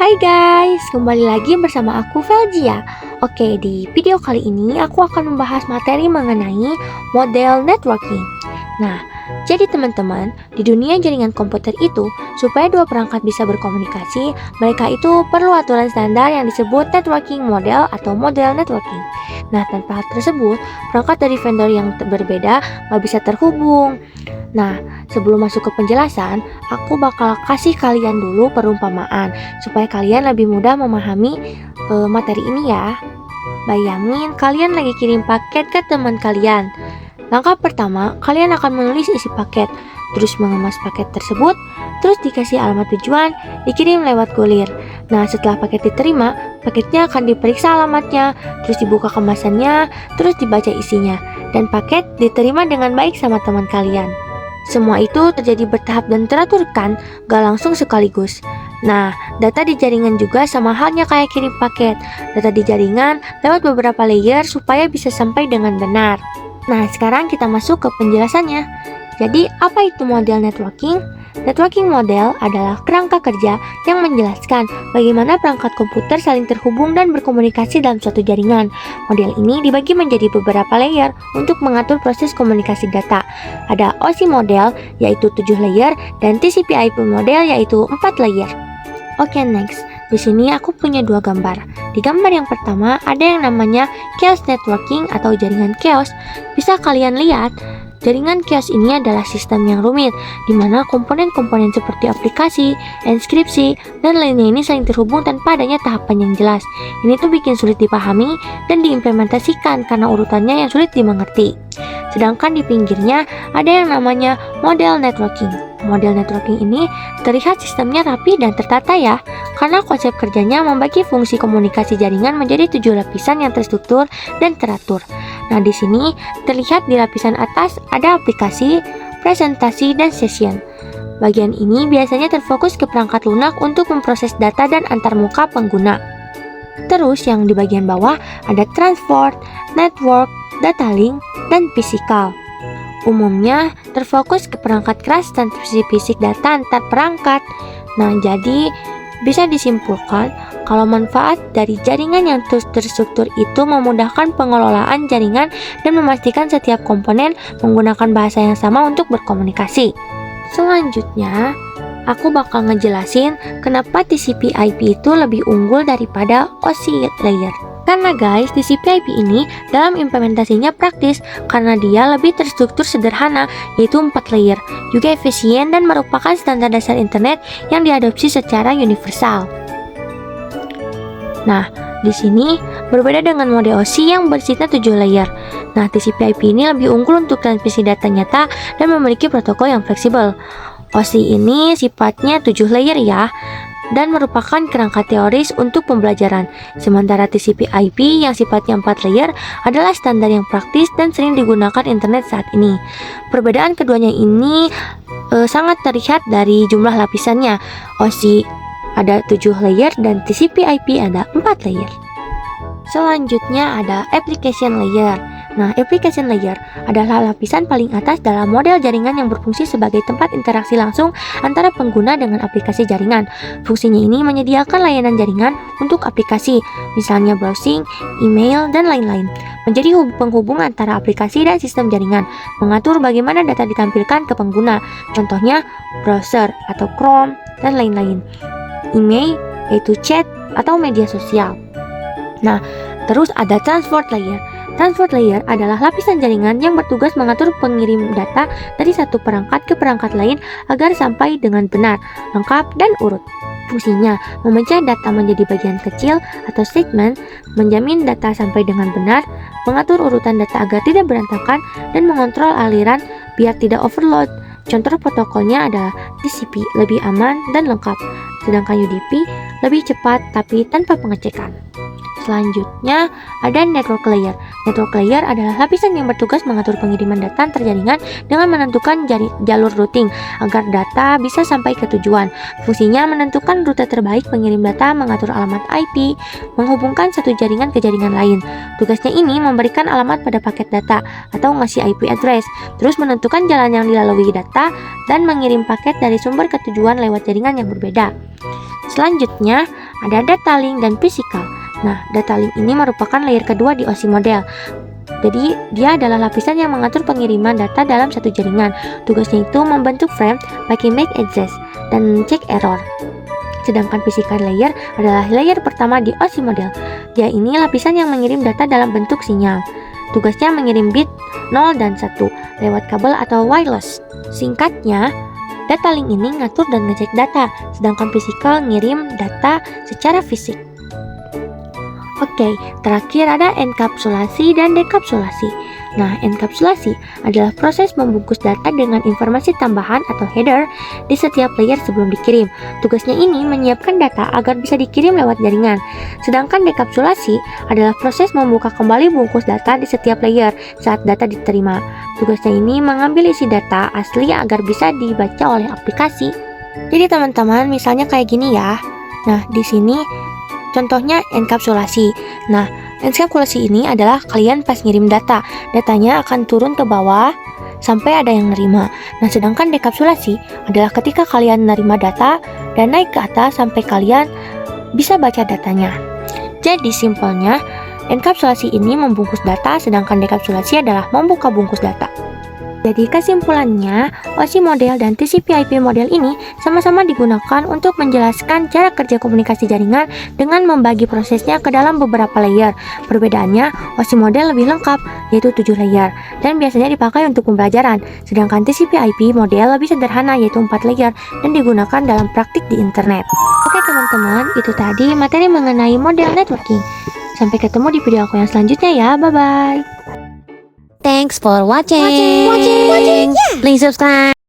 Hai guys, kembali lagi bersama aku Veljia. Oke, di video kali ini aku akan membahas materi mengenai model networking. Nah, jadi teman-teman, di dunia jaringan komputer itu, supaya dua perangkat bisa berkomunikasi, mereka itu perlu aturan standar yang disebut networking model atau model networking. Nah, tanpa hal tersebut, perangkat dari vendor yang berbeda nggak bisa terhubung. Nah, sebelum masuk ke penjelasan, aku bakal kasih kalian dulu perumpamaan supaya kalian lebih mudah memahami materi ini ya. Bayangin kalian lagi kirim paket ke teman kalian. Langkah pertama, kalian akan menulis isi paket, terus mengemas paket tersebut, terus dikasih alamat tujuan, dikirim lewat kurir. Nah, setelah paket diterima, paketnya akan diperiksa alamatnya, terus dibuka kemasannya, terus dibaca isinya, dan paket diterima dengan baik sama teman kalian. Semua itu terjadi bertahap dan teratur kan, gak langsung sekaligus. Nah, data di jaringan juga sama halnya kayak kirim paket. Data di jaringan lewat beberapa layer supaya bisa sampai dengan benar. Nah, sekarang kita masuk ke penjelasannya. Jadi, apa itu model networking? Networking model adalah kerangka kerja yang menjelaskan bagaimana perangkat komputer saling terhubung dan berkomunikasi dalam suatu jaringan. Model ini dibagi menjadi beberapa layer untuk mengatur proses komunikasi data. Ada OSI model, yaitu 7 layer, dan TCP/IP model, yaitu 4 layer. Oke, next. Di sini aku punya dua gambar. Di gambar yang pertama ada yang namanya chaos networking atau jaringan chaos. Bisa kalian lihat, jaringan chaos ini adalah sistem yang rumit, di mana komponen-komponen seperti aplikasi, enskripsi, dan lainnya ini saling terhubung tanpa adanya tahapan yang jelas. Ini tuh bikin sulit dipahami dan diimplementasikan karena urutannya yang sulit dimengerti. Sedangkan di pinggirnya ada yang namanya model networking. Model networking ini terlihat sistemnya rapi dan tertata ya, karena konsep kerjanya membagi fungsi komunikasi jaringan menjadi 7 lapisan yang terstruktur dan teratur. Nah, di sini terlihat di lapisan atas ada aplikasi, presentasi, dan session. Bagian ini biasanya terfokus ke perangkat lunak untuk memproses data dan antarmuka pengguna. Terus yang di bagian bawah ada transport, network, data link, dan physical. Umumnya terfokus ke perangkat keras dan fisik data antar perangkat. Nah, jadi bisa disimpulkan kalau manfaat dari jaringan yang terstruktur itu memudahkan pengelolaan jaringan dan memastikan setiap komponen menggunakan bahasa yang sama untuk berkomunikasi. Selanjutnya, aku bakal ngejelasin kenapa TCP/IP itu lebih unggul daripada OSI layer. Karena guys, TCP/IP ini dalam implementasinya praktis karena dia lebih terstruktur sederhana, yaitu 4 layer, juga efisien dan merupakan standar dasar internet yang diadopsi secara universal. Nah, di sini berbeda dengan mode OSI yang bersifat 7 layer. Nah, TCP/IP ini lebih unggul untuk transmisi data nyata dan memiliki protokol yang fleksibel. OSI ini sifatnya 7 layer ya, dan merupakan kerangka teoris untuk pembelajaran. Sementara TCP/IP yang sifatnya 4 layer adalah standar yang praktis dan sering digunakan internet saat ini. Perbedaan keduanya ini sangat terlihat dari jumlah lapisannya. OSI ada 7 layer dan TCP/IP ada 4 layer. Selanjutnya ada application layer. Nah, application layer adalah lapisan paling atas dalam model jaringan yang berfungsi sebagai tempat interaksi langsung antara pengguna dengan aplikasi jaringan. Fungsinya ini menyediakan layanan jaringan untuk aplikasi, misalnya browsing, email, dan lain-lain. Menjadi penghubung antara aplikasi dan sistem jaringan, mengatur bagaimana data ditampilkan ke pengguna, contohnya browser atau Chrome, dan lain-lain. Email, yaitu chat atau media sosial. Nah, terus ada transport layer. Transport layer adalah lapisan jaringan yang bertugas mengatur pengirim data dari satu perangkat ke perangkat lain agar sampai dengan benar, lengkap, dan urut. Fungsinya memecah data menjadi bagian kecil atau segmen, menjamin data sampai dengan benar, mengatur urutan data agar tidak berantakan, dan mengontrol aliran biar tidak overload. Contoh protokolnya adalah TCP, lebih aman dan lengkap, sedangkan UDP lebih cepat tapi tanpa pengecekan. Selanjutnya ada network layer. Network layer adalah lapisan yang bertugas mengatur pengiriman data antar jaringan dengan menentukan jalur routing agar data bisa sampai ke tujuan. Fungsinya menentukan rute terbaik pengirim data, mengatur alamat IP, menghubungkan satu jaringan ke jaringan lain. Tugasnya ini memberikan alamat pada paket data atau ngasih IP address, terus menentukan jalan yang dilalui data dan mengirim paket dari sumber ke tujuan lewat jaringan yang berbeda. Selanjutnya ada data link dan physical. Nah, data link ini merupakan layer kedua di OSI model. Jadi, dia adalah lapisan yang mengatur pengiriman data dalam satu jaringan. Tugasnya itu membentuk frame, bagi make address, dan check error. Sedangkan physical layer adalah layer pertama di OSI model. Dia ini lapisan yang mengirim data dalam bentuk sinyal. Tugasnya mengirim bit 0 dan 1 lewat kabel atau wireless. Singkatnya, data link ini ngatur dan ngecek data, sedangkan physical ngirim data secara fisik. Oke, terakhir ada enkapsulasi dan dekapsulasi. Nah, enkapsulasi adalah proses membungkus data dengan informasi tambahan atau header di setiap layer sebelum dikirim. Tugasnya ini menyiapkan data agar bisa dikirim lewat jaringan. Sedangkan dekapsulasi adalah proses membuka kembali bungkus data di setiap layer saat data diterima. Tugasnya ini mengambil isi data asli agar bisa dibaca oleh aplikasi. Jadi teman-teman, misalnya kayak gini ya. Nah, di sini contohnya enkapsulasi. Nah, enkapsulasi ini adalah kalian pas ngirim data, datanya akan turun ke bawah sampai ada yang nerima. Nah, sedangkan dekapsulasi adalah ketika kalian nerima data dan naik ke atas sampai kalian bisa baca datanya. Jadi simpelnya, enkapsulasi ini membungkus data, sedangkan dekapsulasi adalah membuka bungkus data. Jadi kesimpulannya, OSI model dan TCP/IP model ini sama-sama digunakan untuk menjelaskan cara kerja komunikasi jaringan dengan membagi prosesnya ke dalam beberapa layer. Perbedaannya, OSI model lebih lengkap, yaitu 7 layer, dan biasanya dipakai untuk pembelajaran, sedangkan TCP/IP model lebih sederhana, yaitu 4 layer, dan digunakan dalam praktik di internet. Oke teman-teman, itu tadi materi mengenai model networking. Sampai ketemu di video aku yang selanjutnya ya, bye-bye. Thanks for watching. Please subscribe.